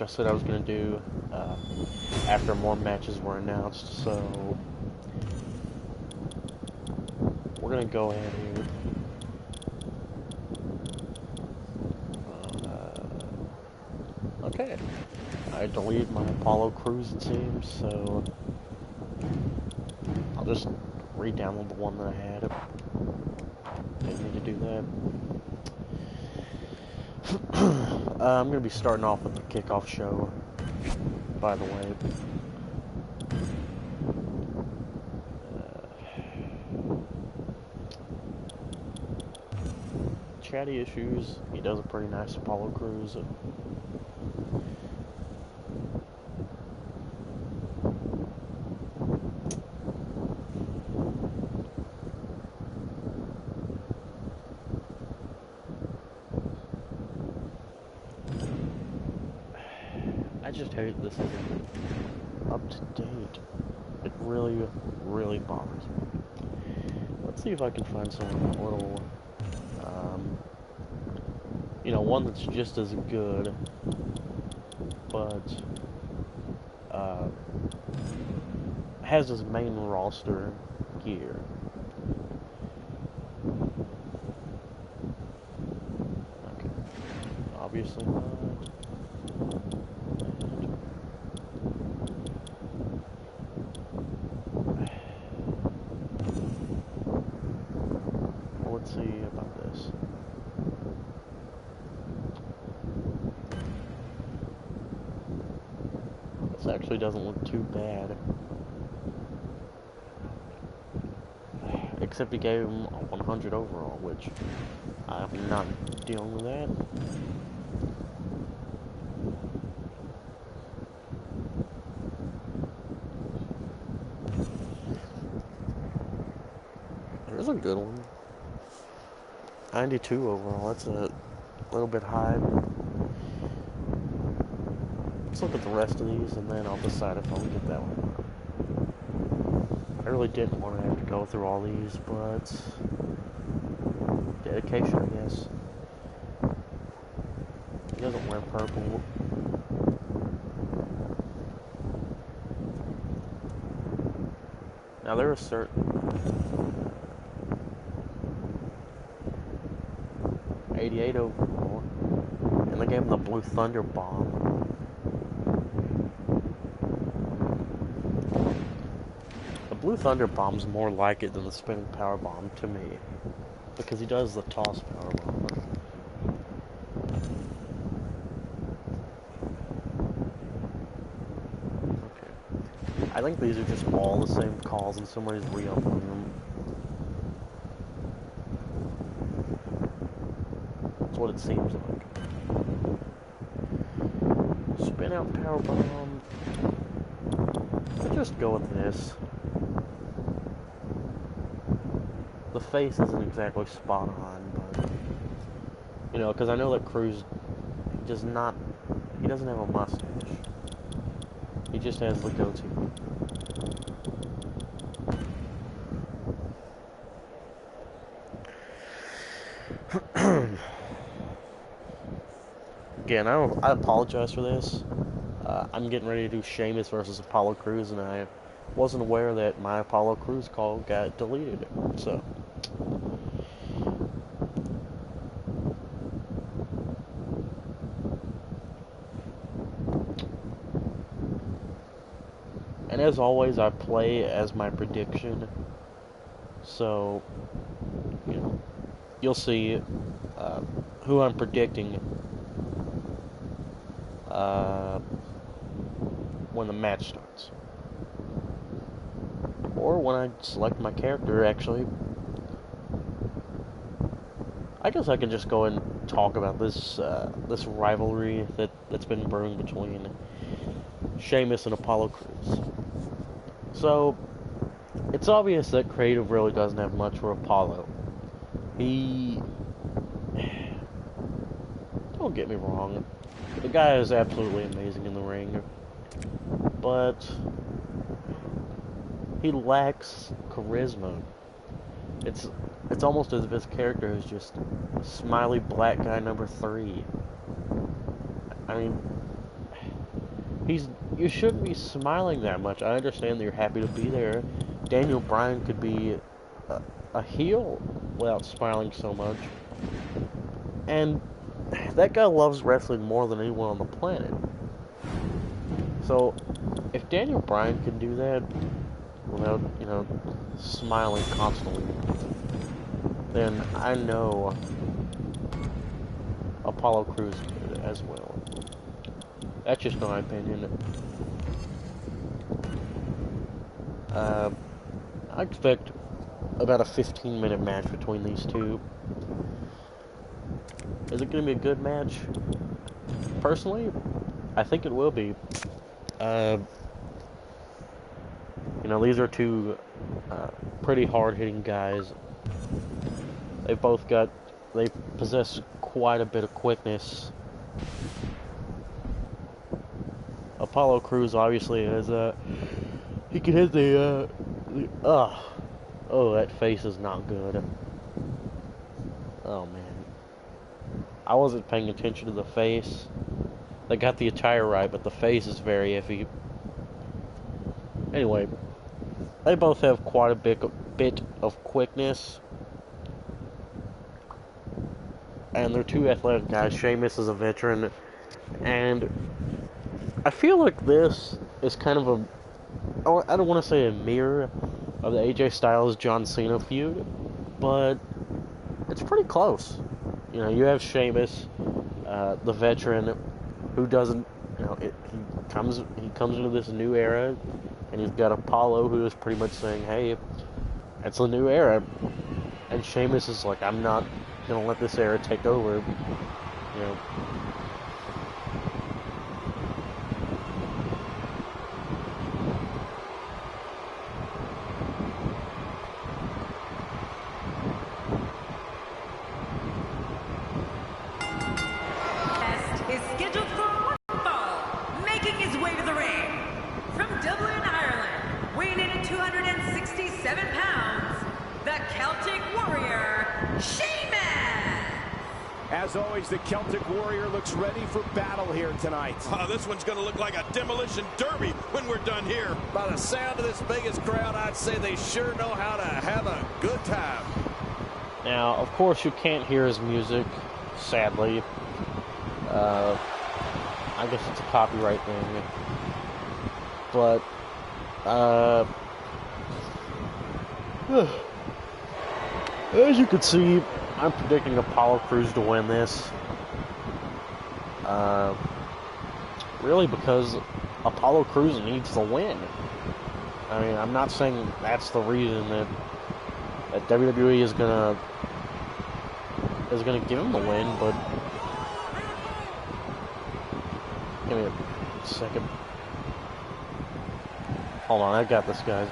I said I was going to do after more matches were announced, so we're going to go ahead here. Okay, I deleted my Apollo Crews, it seems, so I'll just re-download the one that I had. Didn't need to do that. I'm going to be starting off with the kickoff show, by the way. Chatty issues, he does a pretty nice Apollo Crews. I just hate this isn't up to date. It really, really bothers me. Let's see if I can find someone a little, one that's just as good, but has his main roster gear. Okay, obviously not. Let's see about this. This actually doesn't look too bad. Except he gave him a 100 overall, which I'm not dealing with that. There's a good one. 92 overall, that's a little bit high. Let's look at the rest of these and then I'll decide if I'll get that one. I really didn't want to have to go through all these, but dedication, I guess. He doesn't wear purple. Now there are certain 88 overall, and they gave him the Blue Thunder Bomb. The Blue Thunder Bomb's more like it than the Spinning Power Bomb to me, because he does the Toss Power Bomb. Okay, I think these are just all the same calls, and somebody's re-uploading them. That's what it seems like. Spin out Power Bomb. I'll just go with this. The face isn't exactly spot on, but because I know that Crews doesn't have a mustache. He just has the goatee. Again, I apologize for this. I'm getting ready to do Sheamus versus Apollo Crews, and I wasn't aware that my Apollo Crews call got deleted. So, and as always, I play as my prediction. So, you'll see who I'm predicting when the match starts. Or when I select my character, actually. I guess I can just go and talk about this this rivalry that's been brewing between Sheamus and Apollo Crews. So, it's obvious that Creative really doesn't have much for Apollo. Don't get me wrong, the guy is absolutely amazing in the ring, but he lacks charisma. It's almost as if his character is just smiley black guy number 3. I mean, You shouldn't be smiling that much. I understand that you're happy to be there. Daniel Bryan could be a heel without smiling so much. And that guy loves wrestling more than anyone on the planet. So, if Daniel Bryan can do that without, smiling constantly, then I know Apollo Crews did as well. That's just my opinion. I expect about a 15-minute match between these two. Is it going to be a good match? Personally, I think it will be. These are two pretty hard-hitting guys. They possess quite a bit of quickness. Apollo Crews obviously has he can hit that face is not good. Oh man, I wasn't paying attention to the face. They got the attire right, but the face is very iffy. Anyway, they both have quite a bit of quickness. And they're two athletic guys. Sheamus is a veteran. And I feel like this is kind of I don't want to say a mirror of the AJ Styles John Cena feud, but it's pretty close. You have Sheamus, the veteran, who doesn't, he comes into this new era, and he's got Apollo, who is pretty much saying, hey, it's a new era, and Sheamus is like, I'm not gonna let this era take over. Is scheduled for one fall, making his way to the ring. From Dublin, Ireland, weighing in at 267 pounds, the Celtic Warrior, Sheamus! As always, the Celtic Warrior looks ready for battle here tonight. Oh, this one's going to look like a demolition derby when we're done here. By the sound of this biggest crowd, I'd say they sure know how to have a good time. Now, of course, you can't hear his music, sadly. I guess it's a copyright thing. But, as you can see, I'm predicting Apollo Crews to win this. Really because Apollo Crews needs the win. I mean, I'm not saying that's the reason that WWE is gonna give him the win, but give me a second. Hold on, I got this, guys.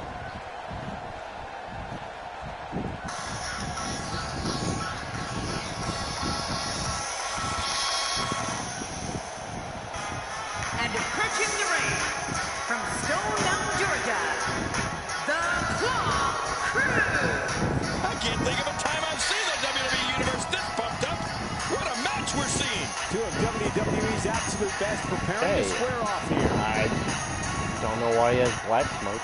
And approaching the ring, from Stone Mountain, Georgia, the Claw Crew. I can't think of a time I've seen the WWE Universe this pumped up. What a match we're seeing. Two of WWE's absolute best preparing to square off here. I don't know why he has black smoke.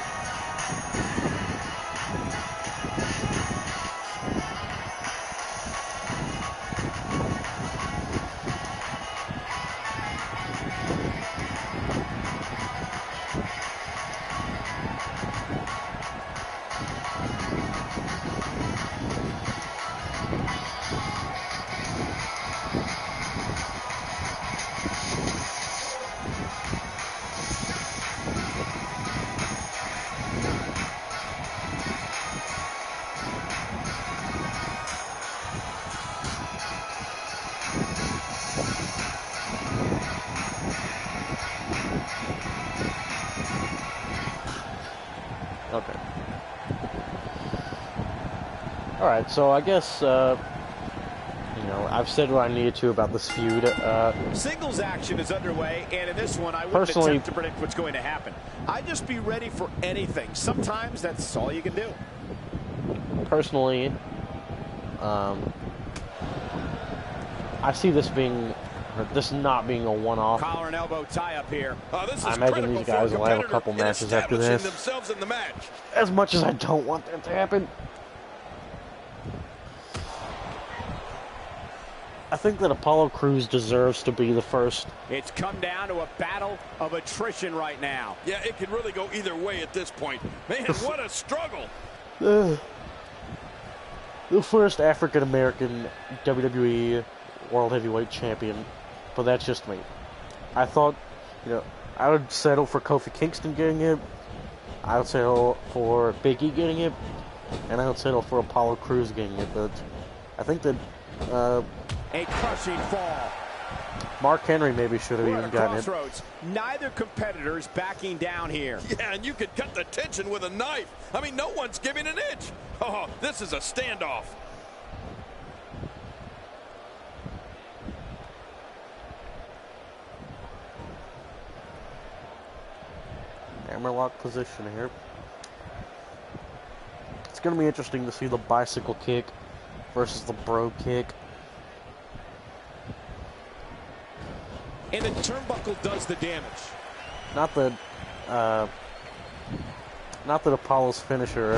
Okay. Alright, so I guess, I've said what I needed to about this feud. Singles action is underway, and in this one, I wouldn't Personally, attempt to predict what's going to happen. I'd just be ready for anything. Sometimes that's all you can do. Personally, I see this being this not being a one-off. Collar and elbow tie up here. This is I imagine critical these guys for a will have a competitor couple in matches after establishing this. themselves in the match. As much as I don't want that to happen. I think that Apollo Crews deserves to be the first. It's come down to a battle of attrition right now. Yeah, it could really go either way at this point. Man, what a struggle. The first African-American WWE World Heavyweight Champion, but that's just me. I thought, I would settle for Kofi Kingston getting it, I would settle for Big E getting it, and I would settle for Apollo Crews getting it, but I think that, a crushing fall. Mark Henry maybe should have We're even at a gotten it. crossroads. Neither competitor is backing down here. Yeah, and you could cut the tension with a knife. I mean, no one's giving an inch. Oh, this is a standoff. Hammerlock position here. It's going to be interesting to see the bicycle kick versus the bro kick. And the turnbuckle does the damage. Not that Apollo's finisher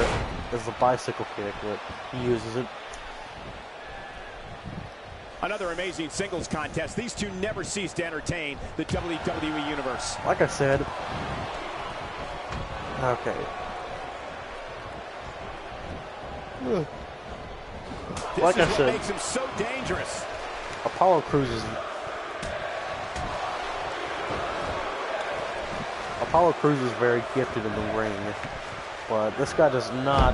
is the bicycle kick, but he uses it. Another amazing singles contest. These two never cease to entertain the WWE Universe. Like I said, okay. Like I said, what makes him so dangerous. Apollo Crews is very gifted in the ring, but this guy does not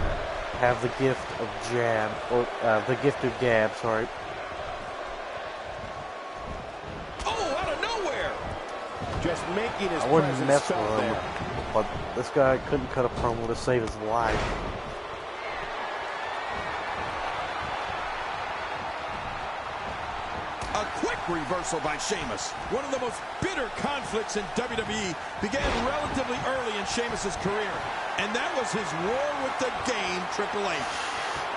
have the gift of jab, or the gift of gab, sorry. Oh, out of nowhere! Just making his I wouldn't presence mess with felt him, there. but this guy couldn't cut a promo to save his life. A quick reversal by Sheamus. One of the most bitter conflicts in WWE began relatively early in Sheamus's career, and that was his war with the game, Triple H.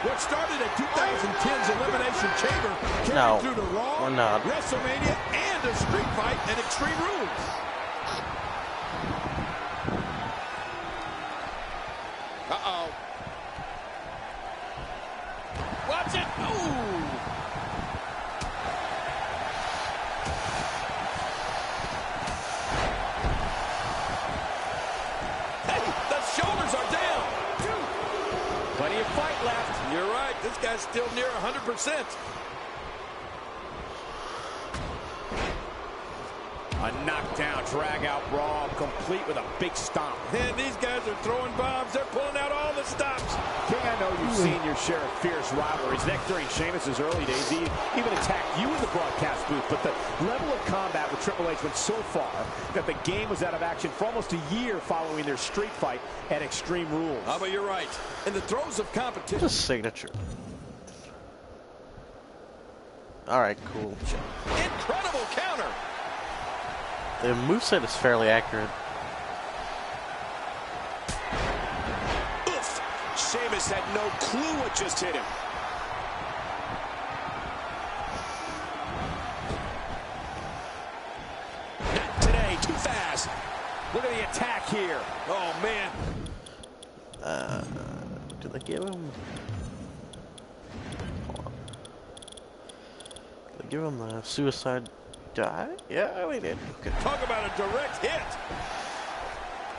What started at 2010's Elimination Chamber carried through to Raw, WrestleMania, and a street fight at Extreme Rules. Uh-oh. Watch it. Ooh. Plenty of fight left. You're right. This guy's still near 100%. A knockdown, drag-out brawl, complete with a big stomp. And these guys are throwing bombs. They're pulling out all the stops. King, I know you've seen your share of fierce rivalries. Next, during Sheamus' early days, he even attacked you in the broadcast booth. But the level of combat with Triple H went so far that the game was out of action for almost a year following their street fight at Extreme Rules. But you're right. In the throes of competition. Just signature. Alright, cool. Incredible counter. The moveset is fairly accurate. Oof! Sheamus had no clue what just hit him. Not today, too fast. Look at the attack here. Oh, man. Did they give him? Hold on. Did they give him the suicide dive? Yeah, we did. Okay. Talk about a direct hit.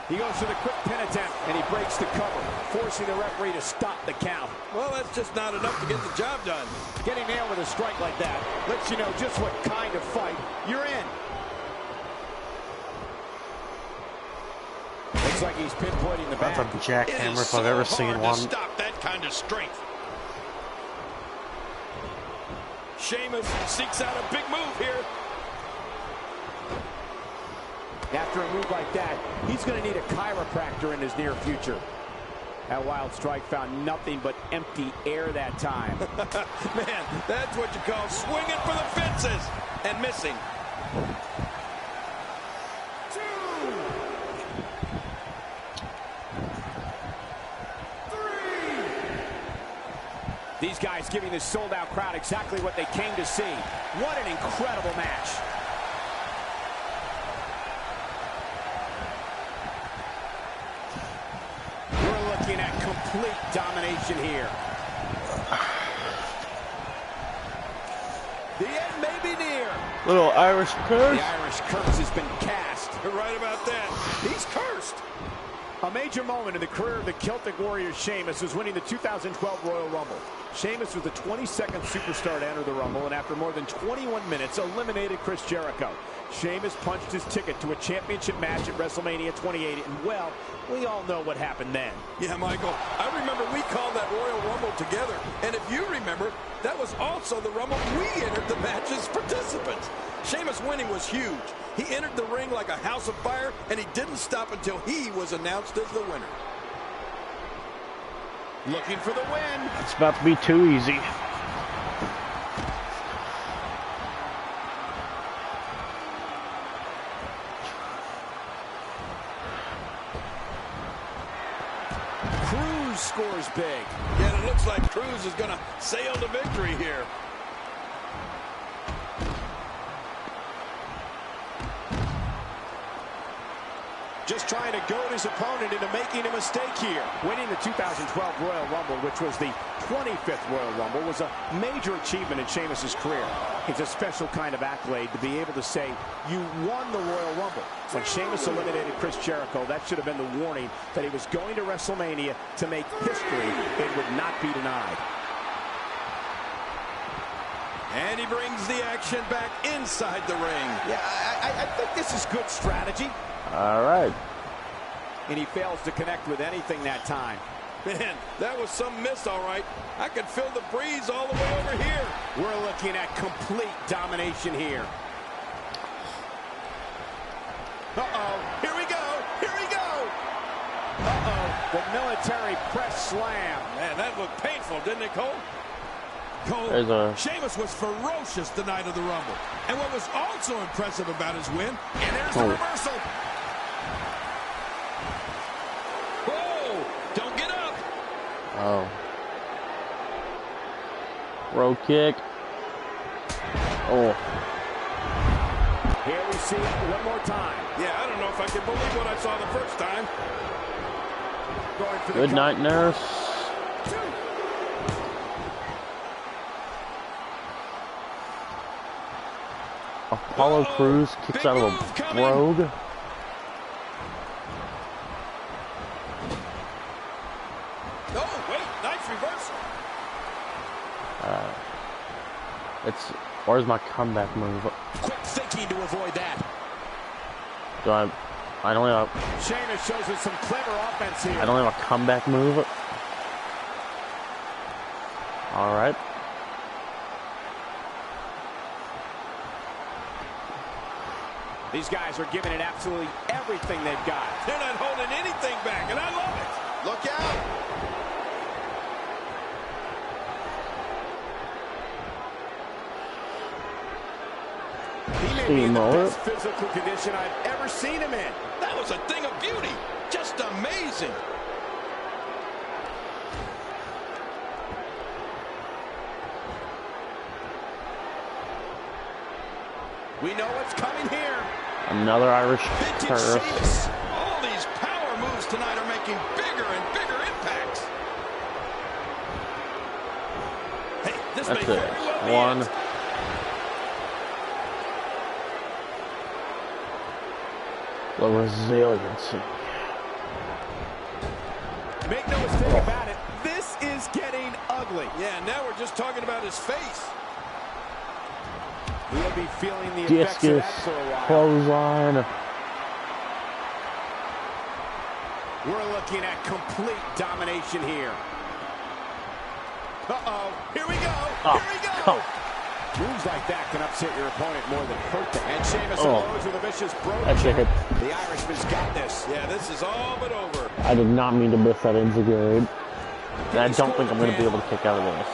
He goes for the quick pin attempt, and he breaks the cover, forcing the referee to stop the count. Well, that's just not enough to get the job done. Getting nailed with a strike like that lets you know just what kind of fight you're in. Looks like he's pinpointing the back. That's a jackhammer if I've ever seen one. To stop that kind of strength. Sheamus seeks out a big move here. After a move like that, he's going to need a chiropractor in his near future. That wild strike found nothing but empty air that time. Man, that's what you call swinging for the fences and missing. These guys giving this sold-out crowd exactly what they came to see. What an incredible match. complete domination here. The end may be near. Little Irish curse. The Irish curse has been cast. You're right about that. He's cursed. A major moment in the career of the Celtic Warrior Sheamus was winning the 2012 Royal Rumble. Sheamus was the 22nd superstar to enter the Rumble, and after more than 21 minutes, eliminated Chris Jericho. Sheamus punched his ticket to a championship match at WrestleMania 28, and well, we all know what happened then. Yeah, Michael, I remember we called that Royal Rumble together. And if you remember, that was also the Rumble we entered the match as participants. Sheamus winning was huge. He entered the ring like a house of fire, and he didn't stop until he was announced as the winner. Looking for the win. It's about to be too easy. Cruz scores big. Yeah, and it looks like Cruz is going to sail to victory here. Just trying to goad his opponent into making a mistake here. Winning the 2012 Royal Rumble, which was the 25th Royal Rumble, was a major achievement in Sheamus's career. It's a special kind of accolade to be able to say you won the Royal Rumble. When Sheamus eliminated Chris Jericho, that should have been the warning that he was going to WrestleMania to make history. It would not be denied. And he brings the action back inside the ring. Yeah, I think this is good strategy. All right. And he fails to connect with anything that time. Man, that was some miss, all right. I could feel the breeze all the way over here. We're looking at complete domination here. Uh-oh. Here we go. Here we go. Uh-oh. The military press slam. Man, that looked painful, didn't it, Cole? Cole, Sheamus was ferocious the night of the Rumble. And what was also impressive about his win, and there's the reversal. Whoa, don't get up. Oh. Row kick. Oh. Here we see it one more time. Yeah, I don't know if I can believe what I saw the first time. Going for Good night, nurse. Apollo Crews kicks out of a Rogue. Oh, wait, nice reversal. Where's my comeback move? Quick thinking to avoid that. I don't have. Sheamus shows us some clever offense here. I don't have a comeback move. All right. These guys are giving it absolutely everything they've got. They're not holding anything back, and I love it. Look out. He may be in the best physical condition I've ever seen him in. That was a thing of beauty. Just amazing. We know what's coming here. Another Irish curse. All these power moves tonight are making bigger and bigger impacts. Hey, this may very well be one. it. The resiliency. Make no mistake about it, this is getting ugly. Yeah, now we're just talking about his face. We'll be feeling the effects of Discus, that for a while. clothesline. We're looking at complete domination here. Uh-oh. Here we go. Here we go. Moves like that can upset your opponent more than hurt them. And Sheamus unloads with a vicious brogue. The Irishman's got this. Yeah, this is all but over. I did not mean to miss that Inzagate. And I don't think I'm going to be able to kick out of this.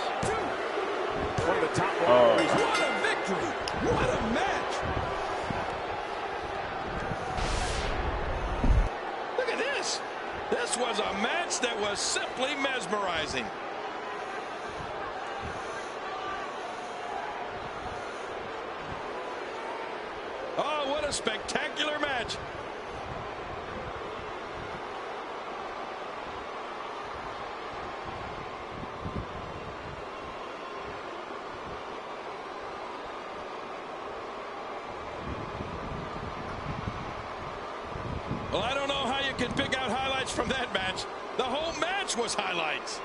One of the top rivalries. What a victory. What a match. Look at this. This was a match that was simply mesmerizing. Oh, what a spectacular match. Well, I don't know how you can pick out highlights from that match. The whole match was highlights.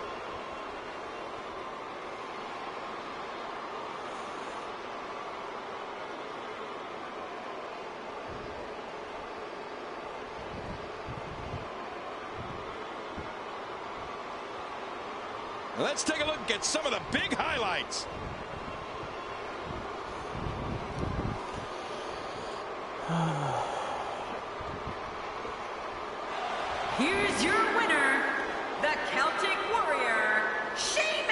Let's take a look at some of the big highlights. Here's your winner, the Celtic Warrior, Sheamus.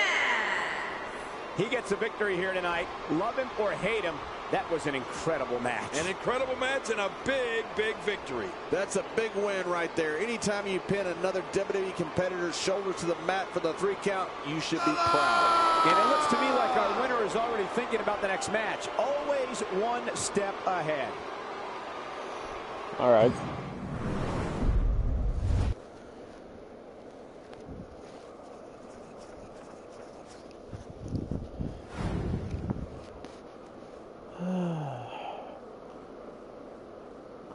He gets a victory here tonight. Love him or hate him, that was an incredible match. An incredible match and a big, big victory. That's a big win right there. Anytime you pin another WWE competitor's shoulder to the mat for the 3 count, you should be proud. And it looks to me like our winner is already thinking about the next match. Always one step ahead. All right.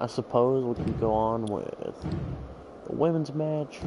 I suppose we can go on with the women's match.